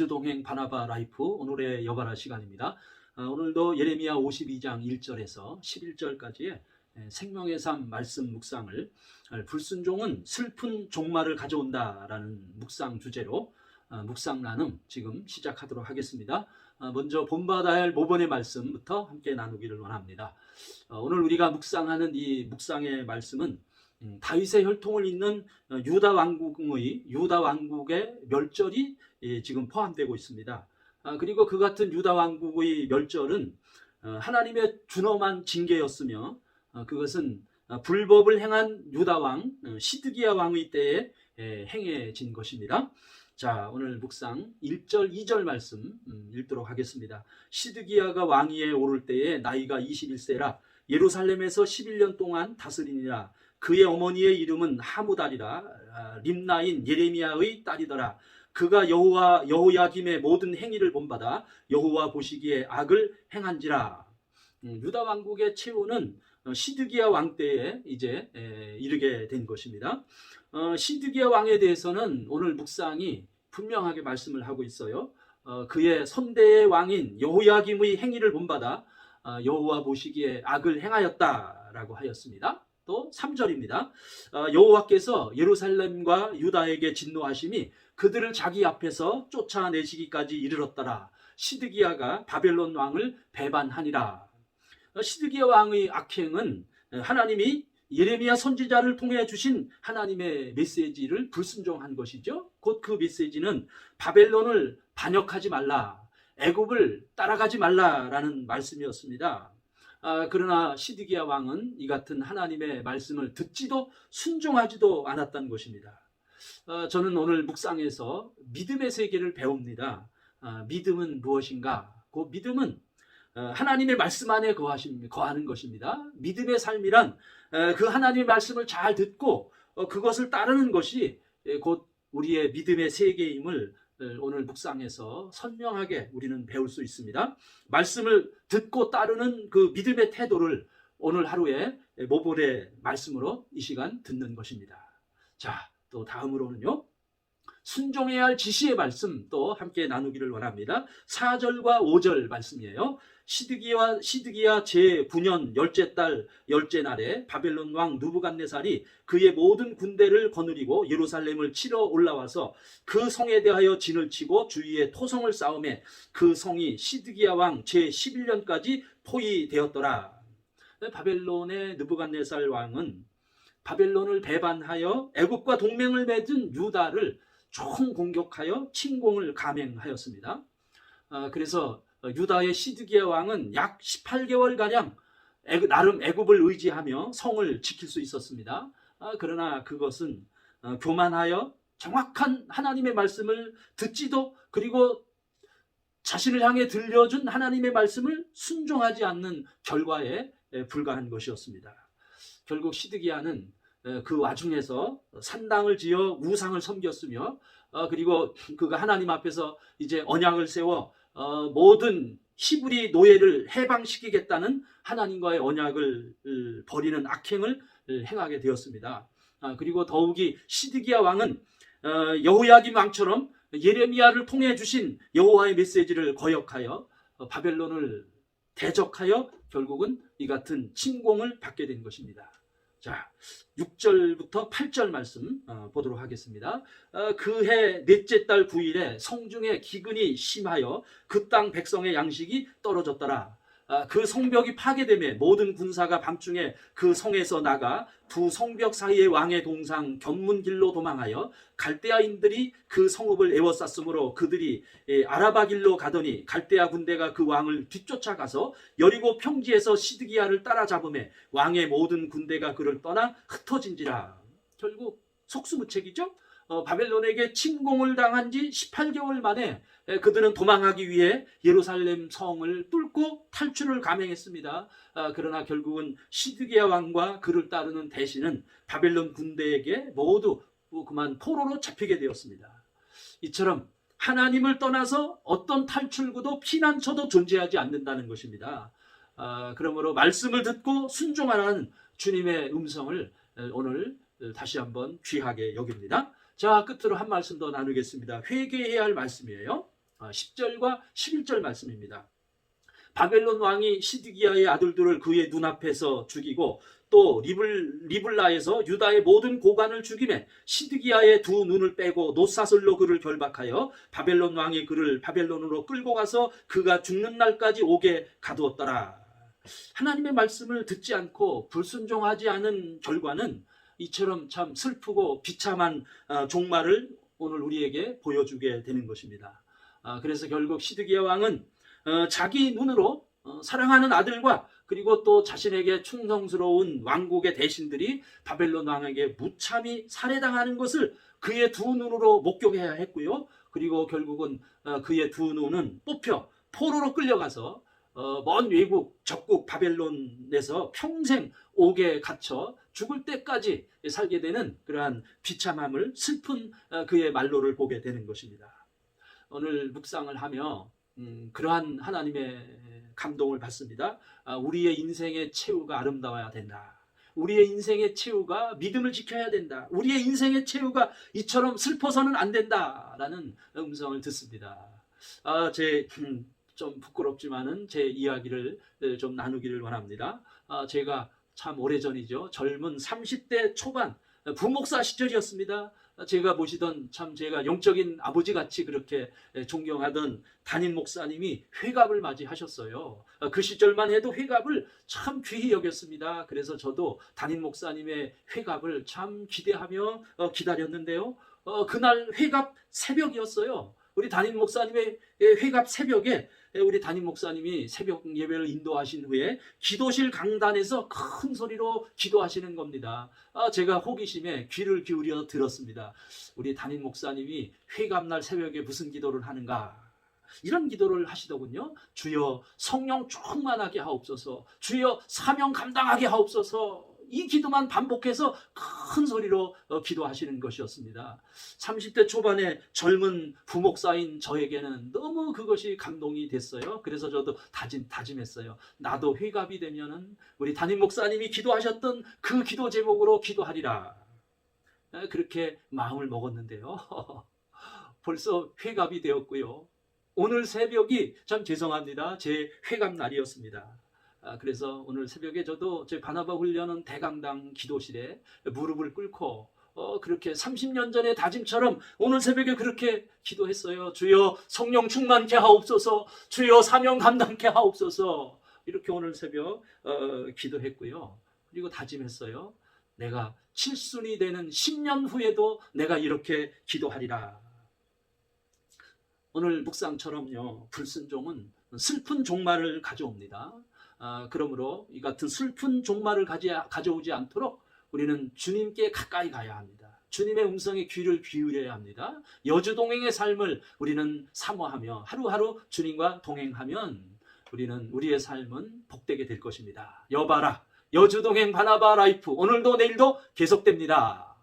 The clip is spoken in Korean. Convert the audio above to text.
거주동행 바나바 라이프 오늘의 여바라 시간입니다. 오늘도 예레미야 52장 1절에서 11절까지의 생명의 삶 말씀 묵상을 불순종은 슬픈 종말을 가져온다라는 묵상 주제로 묵상 나눔 지금 시작하도록 하겠습니다. 먼저 본받아야 할 모본의 말씀부터 함께 나누기를 원합니다. 오늘 우리가 묵상하는 이 묵상의 말씀은 다윗의 혈통을 잇는 유다 왕국의 멸절이 지금 포함되고 있습니다. 그리고 그 같은 유다 왕국의 멸절은 하나님의 준엄한 징계였으며 그것은 불법을 행한 유다 왕 시드기야 왕의 때에 행해진 것입니다. 자, 오늘 묵상 1절 2절 말씀 읽도록 하겠습니다. 시드기야가 왕위에 오를 때에 나이가 21세라 예루살렘에서 11년 동안 다스리니라. 그의 어머니의 이름은 하무달이라. 림나인 예레미야의 딸이더라. 그가 여호야김의 모든 행위를 본받아 여호와 보시기에 악을 행한지라. 유다 왕국의 최후는 시드기야 왕 때에 이제 이르게 된 것입니다. 시드기야 왕에 대해서는 오늘 묵상이 분명하게 말씀을 하고 있어요. 그의 선대의 왕인 여호야김의 행위를 본받아 여호와 보시기에 악을 행하였다라고 하였습니다. 또 3절입니다. 여호와께서 예루살렘과 유다에게 진노하심이 그들을 자기 앞에서 쫓아내시기까지 이르렀더라. 시드기야가 바벨론 왕을 배반하니라. 시드기야 왕의 악행은 하나님이 예레미야 선지자를 통해 주신 하나님의 메시지를 불순종한 것이죠. 곧 그 메시지는 바벨론을 반역하지 말라, 애굽을 따라가지 말라라는 말씀이었습니다. 그러나 시드기야 왕은 이 같은 하나님의 말씀을 듣지도 순종하지도 않았다는 것입니다. 저는 오늘 묵상에서 믿음의 세계를 배웁니다. 믿음은 무엇인가? 그 믿음은 하나님의 말씀 안에 거하는 것입니다. 믿음의 삶이란 그 하나님의 말씀을 잘 듣고 그것을 따르는 것이 곧 우리의 믿음의 세계임을 오늘 묵상에서 선명하게 우리는 배울 수 있습니다. 말씀을 듣고 따르는 그 믿음의 태도를 오늘 하루에 모본의 말씀으로 이 시간 듣는 것입니다. 자, 또 다음으로는요. 순종해야 할 지시의 말씀 또 함께 나누기를 원합니다. 4절과 5절 말씀이에요. 시드기야 제9년 열째 달 열째 날에 바벨론 왕 누부갓네살이 그의 모든 군대를 거느리고 예루살렘을 치러 올라와서 그 성에 대하여 진을 치고 주위에 토성을 쌓음에 그 성이 시드기야 왕 제11년까지 포위되었더라. 바벨론의 누부갓네살 왕은 바벨론을 배반하여 애굽과 동맹을 맺은 유다를 총 공격하여 침공을 감행하였습니다. 그래서 유다의 시드기야 왕은 약 18개월가량 나름 애굽을 의지하며 성을 지킬 수 있었습니다. 그러나 그것은 교만하여 정확한 하나님의 말씀을 듣지도 그리고 자신을 향해 들려준 하나님의 말씀을 순종하지 않는 결과에 불과한 것이었습니다. 결국 시드기야는 그 와중에서 산당을 지어 우상을 섬겼으며 그리고 그가 하나님 앞에서 이제 언약을 세워 모든 히브리 노예를 해방시키겠다는 하나님과의 언약을 버리는 악행을 행하게 되었습니다. 그리고 더욱이 시드기야 왕은 여호야김 왕처럼 예레미야를 통해 주신 여호와의 메시지를 거역하여 바벨론을 대적하여 결국은 이 같은 침공을 받게 된 것입니다. 자, 6절부터 8절 말씀 보도록 하겠습니다. 그해 넷째 달 9일에 성중에 기근이 심하여 그 땅 백성의 양식이 떨어졌더라. 그 성벽이 파괴되매 모든 군사가 밤중에 그 성에서 나가 두 성벽 사이의 왕의 동상 견문길로 도망하여 갈대아인들이 그 성읍을 에워쌌으므로 그들이 아라바 길로 가더니 갈대아 군대가 그 왕을 뒤쫓아가서 여리고 평지에서 시드기야를 따라잡음에 왕의 모든 군대가 그를 떠나 흩어진지라. 결국 속수무책이죠. 바벨론에게 침공을 당한 지 18개월 만에 그들은 도망하기 위해 예루살렘 성을 뚫고 탈출을 감행했습니다. 그러나 결국은 시드기야 왕과 그를 따르는 대신은 바벨론 군대에게 모두 그만 포로로 잡히게 되었습니다. 이처럼 하나님을 떠나서 어떤 탈출구도 피난처도 존재하지 않는다는 것입니다. 그러므로 말씀을 듣고 순종하라는 주님의 음성을 오늘 다시 한번 귀하게 여깁니다. 자, 끝으로 한 말씀 더 나누겠습니다. 회개해야 할 말씀이에요. 10절과 11절 말씀입니다. 바벨론 왕이 시드기야의 아들들을 그의 눈앞에서 죽이고 또 리블라에서 유다의 모든 고관을 죽이매 시드기야의 두 눈을 빼고 놋사슬로 그를 결박하여 바벨론 왕이 그를 바벨론으로 끌고 가서 그가 죽는 날까지 옥에 가두었더라. 하나님의 말씀을 듣지 않고 불순종하지 않은 결과는 이처럼 참 슬프고 비참한 종말을 오늘 우리에게 보여주게 되는 것입니다. 그래서 결국 시드기야 왕은 자기 눈으로 사랑하는 아들과 그리고 또 자신에게 충성스러운 왕국의 대신들이 바벨론 왕에게 무참히 살해당하는 것을 그의 두 눈으로 목격해야 했고요. 그리고 결국은 그의 두 눈은 뽑혀 포로로 끌려가서 먼 외국 적국 바벨론에서 평생 옥에 갇혀 죽을 때까지 살게 되는 그러한 비참함을 슬픈 그의 말로를 보게 되는 것입니다. 오늘 묵상을 하며 그러한 하나님의 감동을 받습니다. 우리의 인생의 최후가 아름다워야 된다. 우리의 인생의 최후가 믿음을 지켜야 된다. 우리의 인생의 최후가 이처럼 슬퍼서는 안 된다라는 음성을 듣습니다. 좀 부끄럽지만은 제 이야기를 좀 나누기를 원합니다. 제가 참 오래전이죠. 젊은 30대 초반 부목사 시절이었습니다. 제가 모시던 참 제가 영적인 아버지같이 그렇게 존경하던 담임 목사님이 회갑을 맞이하셨어요. 그 시절만 해도 회갑을 참 귀히 여겼습니다. 그래서 저도 담임 목사님의 회갑을 참 기대하며 기다렸는데요. 그날 회갑 새벽이었어요. 우리 담임 목사님의 회갑 새벽에 우리 담임 목사님이 새벽 예배를 인도하신 후에 기도실 강단에서 큰 소리로 기도하시는 겁니다. 제가 호기심에 귀를 기울여 들었습니다. 우리 담임 목사님이 회갑날 새벽에 무슨 기도를 하는가? 이런 기도를 하시더군요. 주여 성령 충만하게 하옵소서. 주여 사명 감당하게 하옵소서. 이 기도만 반복해서 큰 소리로 기도하시는 것이었습니다. 30대 초반의 젊은 부목사인 저에게는 너무 그것이 감동이 됐어요. 그래서 저도 다짐했어요. 나도 회갑이 되면은 우리 담임 목사님이 기도하셨던 그 기도 제목으로 기도하리라. 그렇게 마음을 먹었는데요. 벌써 회갑이 되었고요. 오늘 새벽이 참 죄송합니다. 제 회갑 날이었습니다. 그래서 오늘 새벽에 저도 제 바나바 훈련은 대강당 기도실에 무릎을 꿇고 그렇게 30년 전의 다짐처럼 오늘 새벽에 그렇게 기도했어요. 주여 성령 충만케 하옵소서. 주여 사명 감당케 하옵소서. 이렇게 오늘 새벽 기도했고요. 그리고 다짐했어요. 내가 칠순이 되는 10년 후에도 내가 이렇게 기도하리라. 오늘 묵상처럼요. 불순종은 슬픈 종말을 가져옵니다. 그러므로 이 같은 슬픈 종말을 가져오지 않도록 우리는 주님께 가까이 가야 합니다. 주님의 음성에 귀를 기울여야 합니다. 여주동행의 삶을 우리는 사모하며 하루하루 주님과 동행하면 우리의 삶은 복되게 될 것입니다. 여봐라, 여주동행 바나바 라이프 오늘도 내일도 계속됩니다.